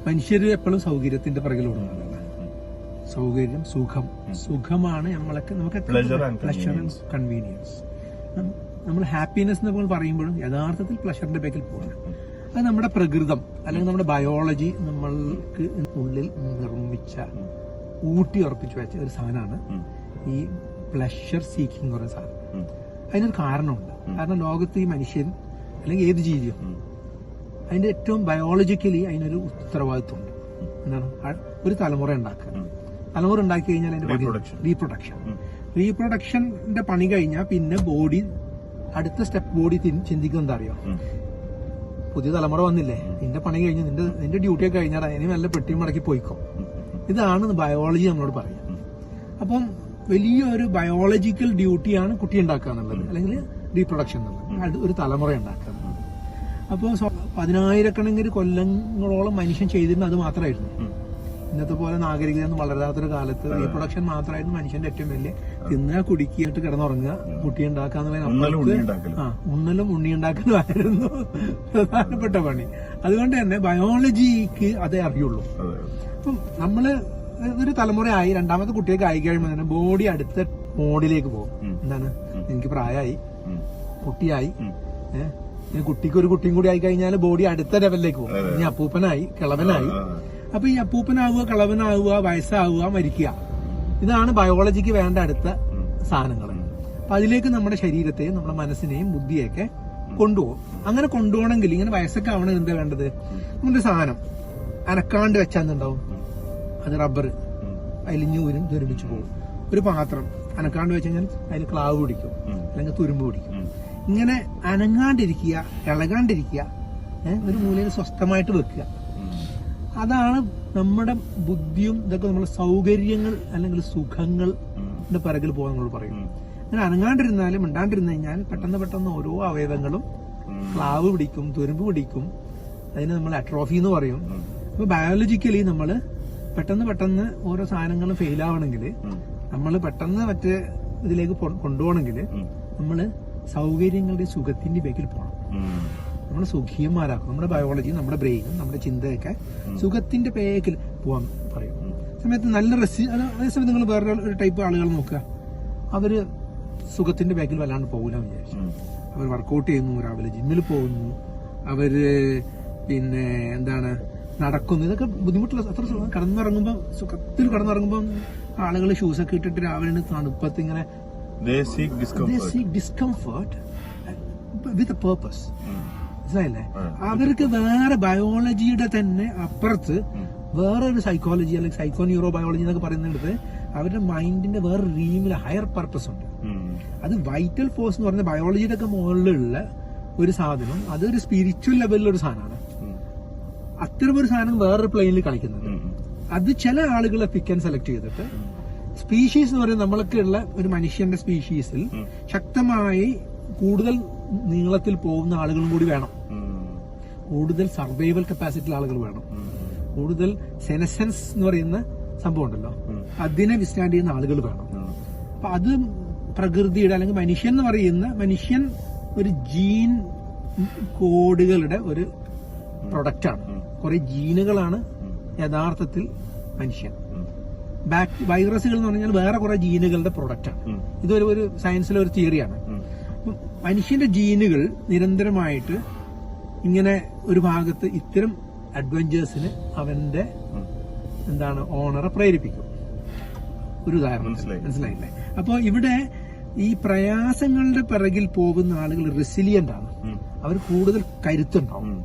മനുഷ്യര് എപ്പോഴും സൗകര്യത്തിന്റെ പിറകിൽ ഓടുന്നതാണ്. സൗകര്യം, സുഖമാണ് നമുക്ക് പ്ലഷർ ആൻഡ് കൺവീനിയൻസ്. നമ്മൾ ഹാപ്പിനെസ് എന്ന് പറയുമ്പോഴും യഥാർത്ഥത്തിൽ പ്ലഷറിന്റെ ബേക്കിൽ പോകണം. അത് നമ്മുടെ പ്രകൃതം അല്ലെങ്കിൽ നമ്മുടെ ബയോളജി നമ്മൾക്ക് ഉള്ളിൽ നിർമ്മിച്ച ഊട്ടി ഉറപ്പിച്ചു വെച്ച ഒരു സാധനമാണ് ഈ പ്ലഷർ സീക്കിംഗ് എന്ന് പറയുന്ന സാധനം. അതിനൊരു കാരണമുണ്ട്. കാരണം ലോകത്ത് ഈ മനുഷ്യൻ അല്ലെങ്കിൽ ഏത് ജീവിയും അതിന്റെ ഏറ്റവും ബയോളജിക്കലി അതിനൊരു ഉത്തരവാദിത്വമുണ്ട്. എന്താണ്? ഒരു തലമുറ ഉണ്ടാക്കുക. തലമുറ ഉണ്ടാക്കി കഴിഞ്ഞാൽ അതിന്റെ റീപ്രൊഡക്ഷന്റെ പണി കഴിഞ്ഞാൽ പിന്നെ ബോഡി അടുത്ത സ്റ്റെപ്പ് ബോഡി ചിന്തിക്കുന്നത് എന്താ അറിയോ? പുതിയ തലമുറ വന്നില്ലേ, നിന്റെ പണി കഴിഞ്ഞ് നിന്റെ ഡ്യൂട്ടിയൊക്കെ കഴിഞ്ഞാൽ അതിന് നല്ല പെട്ടിയും മടക്കി പോയിക്കോ. ഇതാണ് ബയോളജി നമ്മളോട് പറയുക. അപ്പം വലിയൊരു ബയോളജിക്കൽ ഡ്യൂട്ടിയാണ് കുട്ടി ഉണ്ടാക്കുക എന്നുള്ളത്, അല്ലെങ്കിൽ റീപ്രൊഡക്ഷൻ എന്നുള്ളത്, ഒരു തലമുറ ഉണ്ടാക്കുക. അപ്പോൾ 10,000 കൊല്ലങ്ങളോളം മനുഷ്യൻ ചെയ്തിരുന്നത് അത് മാത്രമായിരുന്നു. ഇന്നത്തെ പോലെ നാഗരികത ഒന്നും വളരാത്തൊരു കാലത്ത് റീപ്രൊഡക്ഷൻ മാത്രമായിരുന്നു മനുഷ്യന്റെ ഏറ്റവും വലിയ തിന്നുക, കുടിക്കിയിട്ട് കിടന്നുറങ്ങുക, കുട്ടി ഉണ്ടാക്കാന്നുള്ളതിന് ഉണ്ണലും ഉണ്ണി ഉണ്ടാക്കലുമായിരുന്നു പ്രധാനപ്പെട്ട പണി. അതുകൊണ്ട് തന്നെ ബയോളജിക്ക് അതേ അറിയുള്ളൂ. അപ്പം നമ്മള് ഒരു തലമുറയായി രണ്ടാമത്തെ കുട്ടിയൊക്കെ ആയി കഴിയുമ്പോൾ തന്നെ ബോഡി അടുത്ത മോഡിലേക്ക് പോകും. എന്താണ്? എനിക്ക് പ്രായമായി, കുട്ടിയായി, കുട്ടിക്ക് ഒരു കുട്ടിയും കൂടി ആയി കഴിഞ്ഞാൽ ബോഡി അടുത്ത ലെവലിലേക്ക് പോകും. ഇനി അപ്പൂപ്പനായി, കിളവനായി. അപ്പൊ ഈ അപ്പൂപ്പനാവുക, കിളവനാവുക, വയസ്സാവുക, മരിക്കുക, ഇതാണ് ബയോളജിക്ക് വേണ്ട അടുത്ത സാധനങ്ങൾ. അപ്പൊ അതിലേക്ക് നമ്മുടെ ശരീരത്തെയും നമ്മുടെ മനസ്സിനെയും ബുദ്ധിയൊക്കെ കൊണ്ടുപോകും. അങ്ങനെ കൊണ്ടുപോകണമെങ്കിൽ ഇങ്ങനെ വയസ്സൊക്കെ ആവണം എന്താ വേണ്ടത്? നമ്മുടെ സാധനം അനക്കാണ്ട് വെച്ചാന്നുണ്ടാവും, അത് റബ്ബർ അലിഞ്ഞൂരും തുരുമ്പിച്ചു പോകും. ഒരു പാത്രം അനക്കാണ്ട് വെച്ച് കഴിഞ്ഞാൽ അതിൽ ക്ലാവ് പിടിക്കും, അല്ലെങ്കിൽ തുരുമ്പ് പിടിക്കും. ഇങ്ങനെ അനങ്ങാണ്ടിരിക്കുക, ഇളകാണ്ടിരിക്കുക, ഒരു മൂലയിൽ സ്വസ്ഥമായിട്ട് വെക്കുക. അതാണ് നമ്മുടെ ബുദ്ധിയും ഇതൊക്കെ നമ്മുടെ സൗകര്യങ്ങൾ അല്ലെങ്കിൽ സുഖങ്ങളുടെ പിറകിൽ പോകാൻ നമ്മൾ പറയും. അങ്ങനെ അനങ്ങാണ്ടിരുന്നാലും മിണ്ടാണ്ടിരുന്നു കഴിഞ്ഞാൽ പെട്ടെന്ന് ഓരോ അവയവങ്ങളും ക്ലാവ് പിടിക്കും, തുരുമ്പ് പിടിക്കും. അതിന് നമ്മൾ അട്രോഫി എന്ന് പറയും. അപ്പൊ ബയോളജിക്കലി നമ്മൾ പെട്ടെന്ന് ഓരോ സാധനങ്ങളും ഫെയിൽ ആവണമെങ്കിൽ, നമ്മൾ പെട്ടെന്ന് മറ്റേ ഇതിലേക്ക് കൊണ്ടുപോകണമെങ്കിൽ നമ്മൾ സൗകര്യങ്ങളുടെ സുഖത്തിന്റെ ബേക്കിൽ പോകണം. നമ്മൾ സുഖീയന്മാരാക്കും. നമ്മുടെ ബയോളജി, നമ്മുടെ ബ്രെയിനും നമ്മുടെ ചിന്തയൊക്കെ സുഖത്തിന്റെ ബേക്കിൽ പോകാൻ പറയും. സമയത്ത് നല്ല അതേസമയത്ത് നിങ്ങൾ വേറെ ഒരു ടൈപ്പ് ആളുകൾ നോക്കുക, അവര് സുഖത്തിന്റെ ബേക്കിൽ വല്ലാണ്ട് പോകില്ല വിചാരിച്ചു. അവർ വർക്കൗട്ട് ചെയ്യുന്നു, രാവിലെ ജിമ്മിൽ പോകുന്നു, അവര് പിന്നെ എന്താണ് നടക്കുന്നു. ഇതൊക്കെ ബുദ്ധിമുട്ടുള്ള അത്ര കടന്നിറങ്ങുമ്പോൾ, സുഖത്തിൽ കടന്നിറങ്ങുമ്പോൾ ആളുകൾ ഷൂസൊക്കെ ഇട്ടിട്ട് രാവിലെ തണുപ്പത്ത് ഇങ്ങനെ ഡിസ്കംഫർട്ട് വിത്ത് എ പേർപ്പസ്. മനസ്സിലായില്ലേ? അവർക്ക് വേറെ ബയോളജിയുടെ തന്നെ അപ്പുറത്ത് വേറൊരു സൈക്കോളജി അല്ലെങ്കിൽ സൈക്കോ ന്യൂറോ ബയോളജി എന്നൊക്കെ പറയുന്നിടത്ത് അവരുടെ മൈൻഡിന്റെ വേറെ റീമിൽ ഹയർ പർപ്പസ് ഉണ്ട്. അത് വൈറ്റൽ ഫോഴ്സ് എന്ന് പറയുന്ന ബയോളജിയുടെ ഒക്കെ മുകളിലുള്ള ഒരു സാധനം, അതൊരു സ്പിരിച്വൽ ലെവലിലൊരു സാധനമാണ്. അത്തരമൊരു സാധനം വേറൊരു പ്ലെയിനിൽ കളിക്കുന്നത്. അത് ചില ആളുകളെ പിക്ക് ആൻഡ് സെലക്ട് ചെയ്തിട്ട് സ്പീഷീസ് എന്ന് പറയുന്നത് നമ്മളൊക്കെ ഉള്ള ഒരു മനുഷ്യന്റെ സ്പീഷീസിൽ ശക്തമായി കൂടുതൽ നീളത്തിൽ പോകുന്ന ആളുകളും കൂടി വേണം. കൂടുതൽ സർവൈവൽ കപ്പാസിറ്റി ആളുകൾ വേണം. കൂടുതൽ സെനസൻസ് എന്ന് പറയുന്ന സംഭവം ഉണ്ടല്ലോ, അതിനെ വിസ്റ്റാൻഡ് ചെയ്യുന്ന ആളുകൾ വേണം. അപ്പൊ അത് പ്രകൃതിയുടെ അല്ലെങ്കിൽ മനുഷ്യൻ എന്ന് പറയുന്ന മനുഷ്യൻ ഒരു ജീൻ കോഡുകളുടെ ഒരു പ്രൊഡക്റ്റാണ്. കുറെ ജീനുകളാണ് യഥാർത്ഥത്തിൽ മനുഷ്യൻ. വൈറസുകൾ എന്ന് പറഞ്ഞാൽ വേറെ കുറെ ജീനുകളുടെ പ്രൊഡക്റ്റാണ്. ഇതൊരു സയൻസിലെ ഒരു തിയറിയാണ്. മനുഷ്യന്റെ ജീനുകൾ നിരന്തരമായിട്ട് ഇങ്ങനെ ഒരു ഭാഗത്ത് ഇത്തരം അഡ്വഞ്ചേഴ്സിന് അവന്റെ ഓണറെ പ്രേരിപ്പിക്കും. ഒരു ഉദാഹരണം മനസ്സിലായില്ലേ? അപ്പൊ ഇവിടെ ഈ പ്രയാസങ്ങളുടെ പിറകിൽ പോകുന്ന ആളുകൾ റെസിലിയന്റ് ആണ്. അവർ കൂടുതൽ കരുത്തുണ്ടാവും.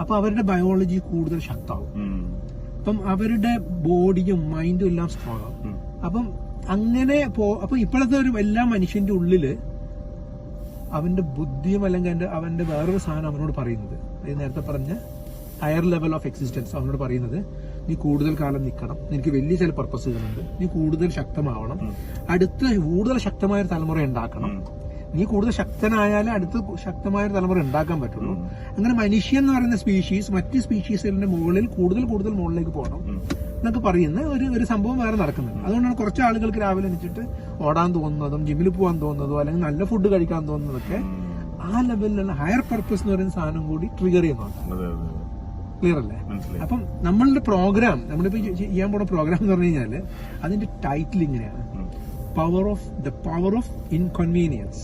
അപ്പൊ അവരുടെ ബയോളജി കൂടുതൽ ശക്തമാവും. അപ്പം അവരുടെ ബോഡിയും മൈൻഡും എല്ലാം സ്ട്രോങ് ആവും. അപ്പം അങ്ങനെ അപ്പൊ ഇപ്പോഴത്തെ ഒരു എല്ലാ മനുഷ്യന്റെ ഉള്ളില് അവന്റെ ബുദ്ധിയും അല്ലെങ്കിൽ അവന്റെ വേറൊരു സാധനം അവനോട് പറയുന്നത്, നേരത്തെ പറഞ്ഞ ഹയർ ലെവൽ ഓഫ് എക്സിസ്റ്റൻസ് അവനോട് പറയുന്നത്, നീ കൂടുതൽ കാലം നിൽക്കണം, നിനക്ക് വലിയ ചില പർപ്പസുകളുണ്ട്, നീ കൂടുതൽ ശക്തമാവണം, അടുത്ത കൂടുതൽ ശക്തമായ ഒരു തലമുറ ഉണ്ടാക്കണം, നീ കൂടുതൽ ശക്തനായാലേ അടുത്ത ശക്തമായ ഒരു തലമുറ ഉണ്ടാക്കാൻ പറ്റുള്ളൂ. അങ്ങനെ മനുഷ്യൻ എന്ന് പറയുന്ന സ്പീഷീസ് മറ്റ് സ്പീഷീസിന്റെ മുകളിൽ കൂടുതൽ മുകളിലേക്ക് പോകണം എന്നൊക്കെ പറയുന്ന ഒരു സംഭവം വേറെ നടക്കുന്നുണ്ട്. അതുകൊണ്ടാണ് കുറച്ച് ആളുകൾക്ക് രാവിലെ എണീച്ചിട്ട് ഓടാൻ തോന്നുന്നതും ജിമ്മിൽ പോകാൻ തോന്നുന്നതും അല്ലെങ്കിൽ നല്ല ഫുഡ് കഴിക്കാൻ തോന്നുന്നതൊക്കെ ആ ലെവലിലുള്ള ഹയർ പർപ്പസ് എന്ന് പറയുന്ന സാധനം കൂടി ട്രിഗർ ചെയ്യുന്നുണ്ട്. ക്ലിയർ അല്ലേ? അപ്പം നമ്മളുടെ പ്രോഗ്രാം, നമ്മളിപ്പോ ചെയ്യാൻ പോണ പ്രോഗ്രാം എന്ന് പറഞ്ഞു കഴിഞ്ഞാല് അതിന്റെ ടൈറ്റിൽ ഇങ്ങനെയാണ്, പവർ ഓഫ് ഇൻകൺവീനിയൻസ്,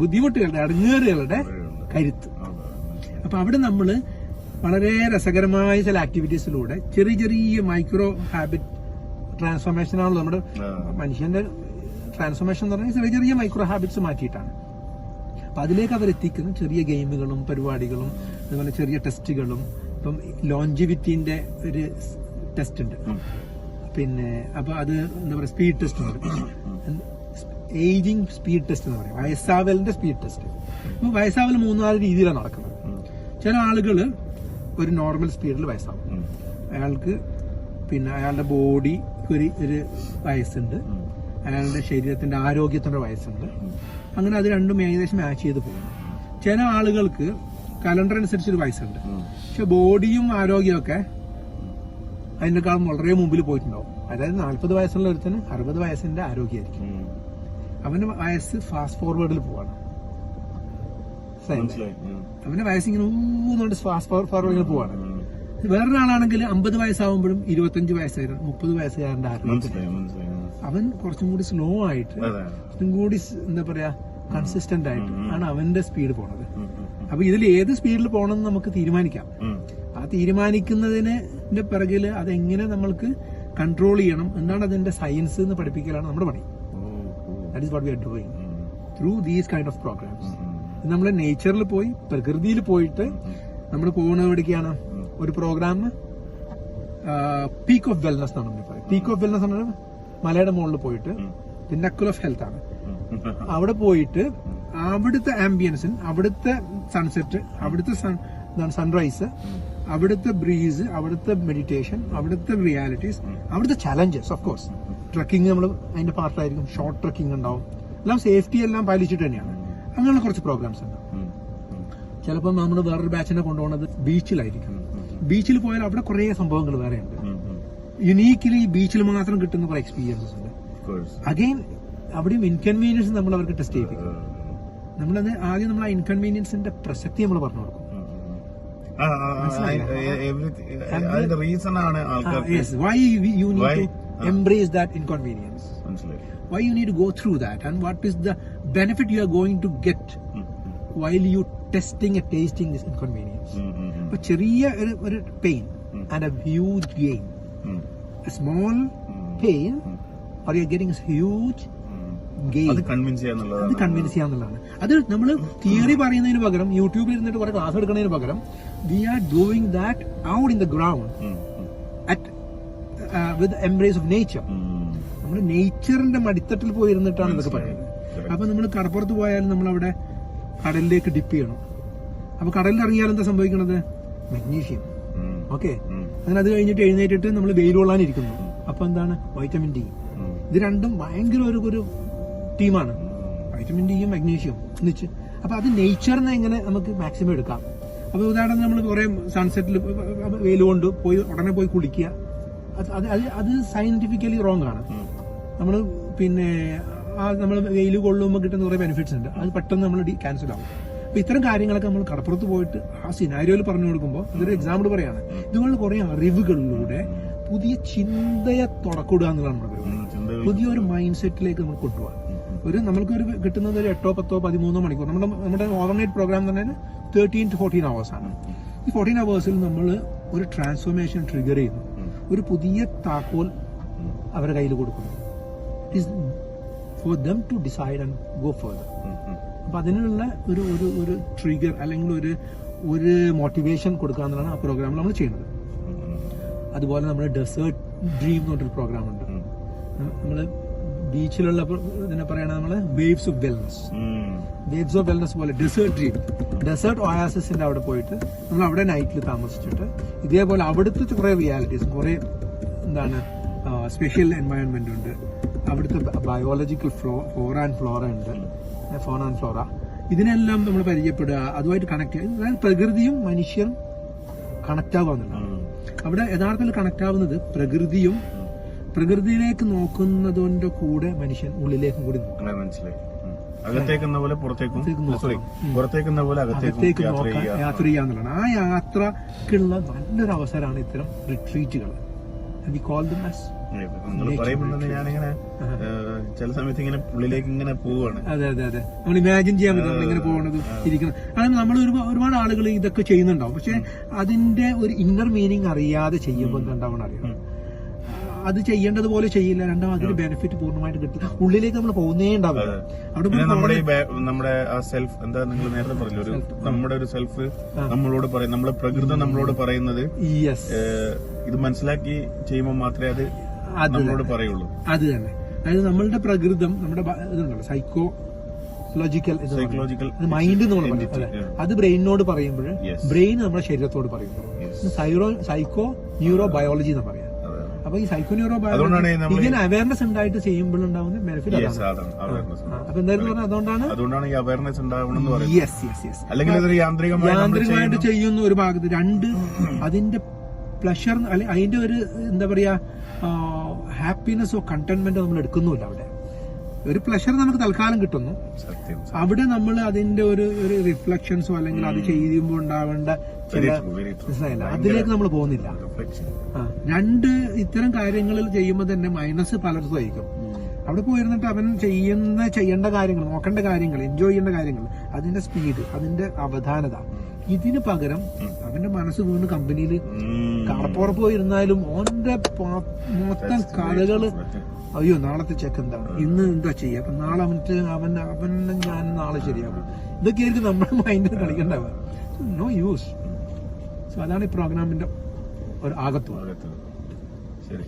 ബുദ്ധിമുട്ടുകളുടെ അടങ്ങേറുകളുടെ കരുത്ത്. അപ്പൊ അവിടെ നമ്മള് വളരെ രസകരമായ ചില ആക്ടിവിറ്റീസിലൂടെ ചെറിയ ചെറിയ മൈക്രോ ഹാബിറ്റ് ട്രാൻസ്ഫോർമേഷനാണല്ലോ നമ്മുടെ മനുഷ്യന്റെ ട്രാൻസ്ഫോർമേഷൻ എന്ന് പറഞ്ഞാൽ ചെറിയ ചെറിയ മൈക്രോ ഹാബിറ്റ്സ് മാറ്റിയിട്ടാണ്. അപ്പൊ അതിലേക്ക് അവരെത്തിക്കുന്ന ചെറിയ ഗെയിമുകളും പരിപാടികളും അതുപോലെ ചെറിയ ടെസ്റ്റുകളും. ഇപ്പം ലോഞ്ചിവിറ്റിന്റെ ഒരു ടെസ്റ്റ് ഉണ്ട്, പിന്നെ അപ്പൊ അത് എന്താ പറയുക സ്പീഡ് ടെസ്റ്റ് ഉണ്ട്, ഏജിങ് സ്പീഡ് ടെസ്റ്റ് എന്ന് പറയും, വയസ്സാവലിന്റെ സ്പീഡ് ടെസ്റ്റ്. അപ്പൊ വയസ്സാവൽ 3-4 രീതിയിലാണ് നടക്കുന്നത്. ചില ആളുകള് ഒരു നോർമൽ സ്പീഡിൽ വയസ്സാവും, അയാൾക്ക് പിന്നെ അയാളുടെ ബോഡി ഒരു വയസ്സുണ്ട്, അയാളുടെ ശരീരത്തിന്റെ ആരോഗ്യത്തിന്റെ വയസ്സുണ്ട്, അങ്ങനെ അത് രണ്ടും ഏകദേശം മാച്ച് ചെയ്ത് പോകും. ചില ആളുകൾക്ക് കലണ്ടർ അനുസരിച്ച് ഒരു വയസ്സുണ്ട്, പക്ഷെ ബോഡിയും ആരോഗ്യമൊക്കെ അതിനേക്കാളും വളരെ മുമ്പിൽ പോയിട്ടുണ്ടാവും. അതായത് 40 വയസ്സുള്ള ഒരുത്തിന് 60 വയസ്സിന്റെ ആരോഗ്യമായിരിക്കും, അവന്റെ വയസ്സ് ഫാസ്റ്റ് ഫോർവേഡിൽ പോവാണ്. അവന്റെ വയസ്സ് ഇങ്ങനെ ഊന്നുകൊണ്ട് ഫാസ്റ്റ് ഫോർവേഡിൽ പോവാണ്. വേറൊരാളാണെങ്കിൽ 50 വയസ്സാവുമ്പോഴും 25 വയസ്സായിരുന്നു 30 വയസ്സുകാരന്റെ ആരോഗ്യം. അവൻ കുറച്ചും കൂടി സ്ലോ ആയിട്ട് കുറച്ചും കൂടി എന്താ പറയാ കൺസിസ്റ്റന്റ് ആയിട്ട് ആണ് അവന്റെ സ്പീഡ് പോണത്. അപ്പൊ ഇതിൽ ഏത് സ്പീഡിൽ പോകണമെന്ന് നമുക്ക് തീരുമാനിക്കാം. ആ തീരുമാനിക്കുന്നതിന്റെ പിറകില് അതെങ്ങനെ നമ്മൾക്ക് കൺട്രോൾ ചെയ്യണം എന്നാണ് അതിന്റെ സയൻസ് എന്ന് പഠിപ്പിക്കലാണ് നമ്മുടെ പണി. That is what we are doing through these kind of programs. നമ്മൾ നേച്ചറിൽ പോയി പ്രകൃതിയിൽ പോയിട്ട് നമ്മൾ പോകുന്നത് എവിടേക്കാണ്? ഒരു പ്രോഗ്രാം പീക്ക് ഓഫ് വെൽനസ് എന്നാണ് നമ്മൾ പറയുന്നത്. പീക്ക് ഓഫ് വെൽനസ് എന്ന് പറഞ്ഞാൽ മലയുടെ മുകളിൽ പോയിട്ട് പിന്നക്കിൾ ഓഫ് ഹെൽത്ത് ആണ്. അവിടെ പോയിട്ട് അവിടുത്തെ ആംബിയൻസിൽ അവിടുത്തെ സൺസെറ്റ്, അവിടുത്തെ സൺറൈസ്, അവിടുത്തെ ബ്രീസ്, അവിടുത്തെ മെഡിറ്റേഷൻ, അവിടുത്തെ റിയാലിറ്റീസ്, അവിടുത്തെ ചലഞ്ചസ്. ഓഫ് കോഴ്സ് ട്രക്കിംഗ് നമ്മൾ അതിന്റെ പാർട്ടായിരിക്കും, ഷോർട്ട് ട്രക്കിംഗ് ഉണ്ടാവും, എല്ലാം സേഫ്റ്റി എല്ലാം പാലിച്ചിട്ട് തന്നെയാണ്. അങ്ങനെയുള്ള കുറച്ച് പ്രോഗ്രാംസ് ഉണ്ട്. ചിലപ്പോൾ നമ്മൾ വേറൊരു ബാച്ചിനെ കൊണ്ടുപോകുന്നത് ബീച്ചിലായിരിക്കും. ബീച്ചിൽ പോയാൽ അവിടെ കുറെ സംഭവങ്ങൾ വേറെ ഉണ്ട്. യുണീക്കലി ബീച്ചിൽ മാത്രം കിട്ടുന്ന കുറെ എക്സ്പീരിയൻസസ് ഉണ്ട്. അഗെയിൻ അവിടെയും ഇൻകൺവീനിയൻസ് നമ്മൾ അവർക്ക് ടെസ്റ്റ് ചെയ്യിപ്പിക്കും. നമ്മളത് ആദ്യം നമ്മൾ ആ ഇൻകൺവീനിയൻസിന്റെ പ്രസക്തി നമ്മൾ പറഞ്ഞു കൊടുക്കും. Why you need to embrace that inconvenience? Why you need to go through that, and what is the benefit you are going to get while you testing and tasting this inconvenience? A ചെറിയ ഒരു pain and a huge gain. A small pain or you're getting a huge gain. അത് convince ചെയ്യാന്നുള്ളതാണ്. അത് നമ്മൾ theory പറയുന്നതിന് പകരം യൂട്യൂബിൽ ഇരുന്നിട്ട് കുറെ ക്ലാസ് എടുക്കുന്നതിന് പകരം we are doing that out in the ground at with the embrace of nature. നമ്മൾ നേച്ചറിന്റെ മടിത്തട്ടിൽ പോയി ഇരുന്നിട്ടാണ് ഇതൊക്കെ പറയുന്നത്. അപ്പൊ നമ്മൾ കടപ്പുറത്ത് പോയാലും നമ്മൾ അവിടെ കടലിലേക്ക് ഡിപ്പ് ചെയ്യണം. അപ്പൊ കടലിൽ ഇറങ്ങിയാൽ എന്താ സംഭവിക്കുന്നത്? മഗ്നീഷ്യം. ഓക്കെ, അങ്ങനെ അത് കഴിഞ്ഞിട്ട് എഴുന്നേറ്റിട്ട് നമ്മൾ വെയിൽ കൊള്ളാനിരിക്കുന്നു. അപ്പൊ എന്താണ്? Vitamin D. ഇത് രണ്ടും ഭയങ്കര ഒരു ടീമാണ്, വൈറ്റമിൻ ഡിയും മഗ്നീഷ്യവും ഒന്നിച്ച്. അപ്പൊ അത് നേച്ചറിനെ എങ്ങനെ നമുക്ക് മാക്സിമം എടുക്കാം. അപ്പൊ ഉദാഹരണം നമ്മൾ കുറെ സൺസെറ്റിൽ വെയിൽ കൊണ്ട് പോയി ഉടനെ പോയി കുളിക്കുക, അത് സയന്റിഫിക്കലി റോങ് ആണ്. നമ്മൾ പിന്നെ നമ്മൾ വെയിൽ കൊള്ളുമ്പോൾ കിട്ടുന്ന കുറെ ബെനിഫിറ്റ്സ് ഉണ്ട്, അത് പെട്ടെന്ന് നമ്മൾ ക്യാൻസൽ ആവും. അപ്പൊ ഇത്തരം കാര്യങ്ങളൊക്കെ നമ്മൾ കടപ്പുറത്ത് പോയിട്ട് ആ സിനാരിയോയിൽ പറഞ്ഞു കൊടുക്കുമ്പോൾ, ഇതൊരു എക്സാമ്പിൾ പറയാണ്, ഇതുപോലെ കുറെ അറിവുകളിലൂടെ പുതിയ ചിന്തയെ തുടക്കിടുക എന്നുള്ളതാണ് നമ്മുടെ പരിപാടി. പുതിയൊരു മൈൻഡ് സെറ്റിലേക്ക് നമ്മൾ കൊണ്ടുപോകാം. നമ്മൾക്കൊരു കിട്ടുന്നത് ഒരു 8, 10, 13 മണിക്കൂർ. നമ്മുടെ ഓവർനൈറ്റ് പ്രോഗ്രാം തന്നെ 13 to 14 hours ആണ്. ഈ 14 hours നമ്മൾ ഒരു ട്രാൻസ്ഫോർമേഷൻ ട്രിഗർ ചെയ്യുന്നു, ഒരു പുതിയ താക്കോൽ അവരുടെ കയ്യിൽ കൊടുക്കുന്നു. It is for them to decide and go further. അപ്പൊ അതിനുള്ള ഒരു ട്രിഗർ അല്ലെങ്കിൽ ഒരു മോട്ടിവേഷൻ കൊടുക്കുക എന്നുള്ളതാണ് ആ പ്രോഗ്രാമിൽ നമ്മൾ ചെയ്യുന്നത്. അതുപോലെ നമ്മൾ ഡെസേർട്ട് ഡ്രീം എന്ന് പറഞ്ഞൊരു പ്രോഗ്രാം ഉണ്ട്. നമ്മള് ബീച്ചിലുള്ള ഇതിനെ പറയണ നമ്മള് വേവ്സ് ഓഫ് വെൽനസ് പോലെ ഡെസേർട്ട് ഡ്രീം, ഡെസേർട്ട് ഒയാസിന്റെ അവിടെ പോയിട്ട് നമ്മൾ അവിടെ നൈറ്റിൽ താമസിച്ചിട്ട് ഇതേപോലെ അവിടുത്തെ കുറെ റിയാലിറ്റീസ്, കുറെ എന്താണ് സ്പെഷ്യൽ എൻവയൺമെന്റ് ഉണ്ട്, അവിടുത്തെ ബയോളജിക്കൽ ഫ്ലോറ ആൻഡ് ഫ്ലോറ ഇതിനെല്ലാം നമ്മൾ പരിചയപ്പെടുക, അതുമായിട്ട് കണക്ട് ചെയ്യുക. അതായത് പ്രകൃതിയും മനുഷ്യരും കണക്ട് ആവുക എന്നുള്ളതാണ്. അവിടെ യഥാർത്ഥത്തിൽ കണക്ട് ആവുന്നത് പ്രകൃതിയും പ്രകൃതിയിലേക്ക് നോക്കുന്നതിന്റെ കൂടെ മനുഷ്യൻ ഉള്ളിലേക്കും കൂടി നോക്കണം. അകത്തേക്കുന്ന പോലെ പുറത്തേക്കും സോറി പുറത്തേക്കുന്ന പോലെ അകത്തേക്കും അകത്തേക്ക് യാത്ര നോക്കാൻ ചെയ്യുക. യാത്ര ചെയ്യാന്നുള്ളതാണ്. ആ യാത്രക്കുള്ള നല്ലൊരു അവസരമാണ് ഇത്തരം റിട്രീറ്റുകൾ. We call them as. നിങ്ങൾ പറയുമ്പോൾ തന്നെ ഞാനിങ്ങനെ ചില സമയത്ത് ഇങ്ങനെ ഉള്ളിലേക്ക് ഇങ്ങനെ പോവാണ്. അതെ അതെ അതെ, നമ്മൾ ഇമാജിൻ ചെയ്യാൻ പറ്റും നമ്മളിങ്ങനെ പോകുന്നത്, ഇരിക്കുന്നത്. കാരണം നമ്മൾ ഒരുപാട് ആളുകൾ ഇതൊക്കെ ചെയ്യുന്നുണ്ടാവും, പക്ഷെ അതിന്റെ ഒരു ഇന്നർ മീനിങ് അറിയാതെ ചെയ്യുമ്പോൾ എന്താണ്ടാവണം അറിയാം. അത് ചെയ്യേണ്ടതുപോലെ ചെയ്യില്ല, രണ്ടാമത് അതിന്റെ ബെനിഫിറ്റ് പൂർണ്ണമായിട്ട് കിട്ടും. ഉള്ളിലേക്ക് നമ്മൾ പോകുന്നേ ഉണ്ടാവില്ല. പിന്നെ നമ്മുടെ ആ സെൽഫ് എന്താ നിങ്ങൾ നേരത്തെ പറഞ്ഞു, ഒരു നമ്മുടെ ഒരു സെൽഫ് നമ്മളോട് പറയും, നമ്മുടെ പ്രകൃതം നമ്മളോട് പറയുന്നത് ഇത് മനസ്സിലാക്കി ചെയ്യുമ്പോൾ മാത്രമേ അത് നമ്മളോട് പറയുള്ളൂ. അത് തന്നെ, അതായത് നമ്മളുടെ പ്രകൃതം, നമ്മുടെ ഇതുണ്ടല്ലോ സൈക്കോളജിക്കൽ മൈൻഡ് എന്ന് നമ്മൾ പറയും, അത് ബ്രെയിനിനോട് പറയുമ്പോൾ ബ്രെയിൻ നമ്മുടെ ശരീരത്തോട് പറയുമ്പോൾ സൈക്കോ ന്യൂറോ ബയോളജി എന്ന് പറയാം. അപ്പൊ ഈ സൈക്കോ ന്യൂറോ ബയോളജി ഇങ്ങനെ അവയർനെസ് ഉണ്ടായിട്ട് ചെയ്യുമ്പോഴുണ്ടാവുന്ന ബെനിഫിറ്റ് അതാണ്. അപ്പൊ എന്തായാലും പറഞ്ഞാൽ അതുകൊണ്ടാണ് ഈ അവയർനെസ് ഉണ്ടാവണമെന്ന് പറയുന്നത്. യെസ്. അല്ലെങ്കിൽ യാന്ത്രികമായിട്ട് ചെയ്യുന്ന ഒരു ഭാഗത്ത്, രണ്ട് അതിന്റെ പ്ലഷർ അല്ലെ അതിന്റെ ഒരു എന്താ പറയാ ഹാപ്പിനെസ്സോ കണ്ടന്റ്മെന്റോ നമ്മൾ എടുക്കുന്നില്ല. അവിടെ ഒരു പ്ലഷർ നമുക്ക് തൽക്കാലം കിട്ടുന്നു, അവിടെ നമ്മൾ അതിന്റെ ഒരു റിഫ്ലക്ഷൻസോ അല്ലെങ്കിൽ അത് ചെയ്യുമ്പോൾ ഉണ്ടാവേണ്ട അതിലേക്ക് നമ്മൾ പോകുന്നില്ല. രണ്ട് ഇത്തരം കാര്യങ്ങളിൽ ചെയ്യുമ്പോൾ തന്നെ മൈനസ് പലർക്കും ആയിരിക്കും. അവിടെ പോയിരുന്നിട്ട് അവൻ ചെയ്യേണ്ട കാര്യങ്ങൾ, നോക്കേണ്ട കാര്യങ്ങൾ, എൻജോയ് ചെയ്യേണ്ട കാര്യങ്ങൾ, അതിന്റെ സ്പീഡ്, അതിന്റെ അവധാനത, ഇതിന് പകരം അവന്റെ മനസ്സ് വീണ് കമ്പനിയിൽ കടപ്പുറത്ത് പോയിരുന്നാലും ഓന്റെ മൊത്തം കഥകള്, അയ്യോ നാളത്തെ ചെക്ക് എന്താണ്, ഇന്ന് എന്താ ചെയ്യുക, അപ്പൊ നാളെ അവനെ ഞാൻ നാളെ ശരിയാകും, ഇതൊക്കെ ആയിരിക്കും നമ്മുടെ മൈൻഡിൽ കളിക്കണ്ടാവുക. No use. സോ അതാണ് ഈ പ്രോഗ്രാമിന്റെ ഒരു ആകത്തും. ശരി.